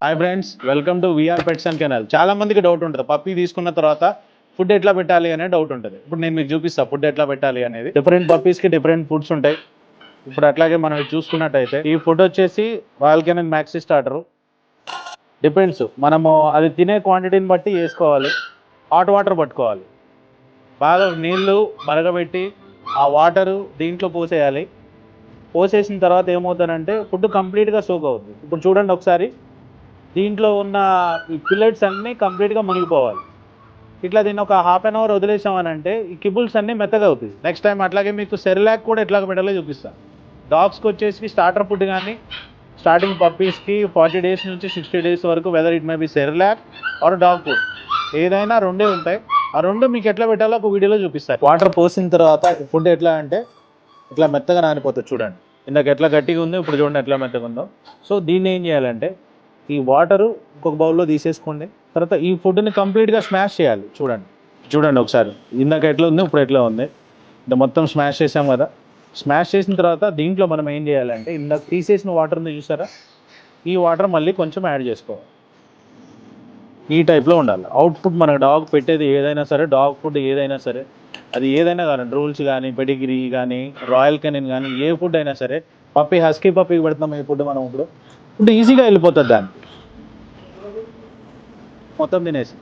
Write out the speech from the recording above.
Hi friends, welcome to VR pets and kennel. చాలా మందికి doubt ఉంటుంది, పప్పీ తీసుకున్న తర్వాత ఫుడ్ ఎట్లా పెట్టాలి అనే డౌట్ ఉంటుంది. ఇప్పుడు నేను మీకు చూపిస్తాను ఫుడ్ ఎట్లా పెట్టాలి అనేది. డిఫరెంట్ పప్పీస్కి డిఫరెంట్ ఫుడ్స్ ఉంటాయి. ఇప్పుడు అట్లాగే మనం చూసుకున్నట్టయితే ఈ ఫుడ్ వచ్చేసి royal Canaan maxi starter. Depends, మనము అది తినే క్వాంటిటీని బట్టి వేసుకోవాలి. హాట్ వాటర్ పట్టుకోవాలి, బాగా నీళ్ళు మరగబెట్టి ఆ వాటరు దీంట్లో పోసేయాలి. పోసేసిన తర్వాత ఏమవుతుందంటే ఫుడ్ కంప్లీట్గా సోక్ అవుతుంది. ఇప్పుడు చూడండి ఒకసారి, దీంట్లో ఉన్న ఈ పిల్లెట్స్ అన్నీ కంప్లీట్గా మునిగిపోవాలి. ఇట్లా దీన్ని ఒక హాఫ్ అన్ అవర్ వదిలేసామనంటే ఈ కిబుల్స్ అన్నీ మెత్తగా అవుతాయి. నెక్స్ట్ టైం అట్లాగే మీకు సెరిలాక్ కూడా ఎట్లా పెట్టాలో చూపిస్తాను. డాగ్స్కి వచ్చేసి స్టార్టర్ ఫుడ్ కానీ స్టార్టింగ్ పప్పీస్కి 40 days నుంచి 60 days వరకు, whether it may be Cerelac or dog food, ఏదైనా రెండే ఉంటాయి. ఆ రెండు మీకు ఎట్లా పెట్టాలో ఒక వీడియోలో చూపిస్తాను. వాటర్ పోసిన తర్వాత ఫుడ్ ఎట్లా అంటే ఇట్లా మెత్తగా నానిపోతుంది. చూడండి ఇందాక ఎట్లా గట్టిగా ఉందో, ఇప్పుడు చూడండి ఎట్లా మెత్తగా ఉందో. సో దీన్ని ఏం చేయాలంటే ఈ వాటరు ఇంకొక బౌల్లో తీసేసుకోండి. తర్వాత ఈ ఫుడ్ని కంప్లీట్గా స్మాష్ చేయాలి. చూడండి ఒకసారి, ఇందాక ఎట్లా ఉంది ఇప్పుడు ఎట్లా ఉంది. ఇది మొత్తం స్మాష్ చేసాం కదా. స్మాష్ చేసిన తర్వాత దీంట్లో మనం ఏం చేయాలంటే ఇందాక తీసేసిన వాటర్ ఉంది చూసారా, ఈ వాటర్ మళ్ళీ కొంచెం యాడ్ చేసుకోవాలి. ఈ టైప్లో ఉండాలి అవుట్పుట్. మన డాగ్ పెట్టేది ఏదైనా సరే, డాగ్ ఫుడ్ ఏదైనా సరే, అది ఏదైనా కానీ, రూల్స్ కానీ, పెడిగ్రీ కానీ, రాయల్ కెనిన్ కానీ, ఏ ఫుడ్ అయినా సరే, పప్పీ హస్కీ పప్పీకి పెడతాం ఈ ఫుడ్ మనం. ఇప్పుడు ఫుడ్ ఈజీగా వెళ్ళిపోతుంది, దాన్ని మొత్తం తినేసి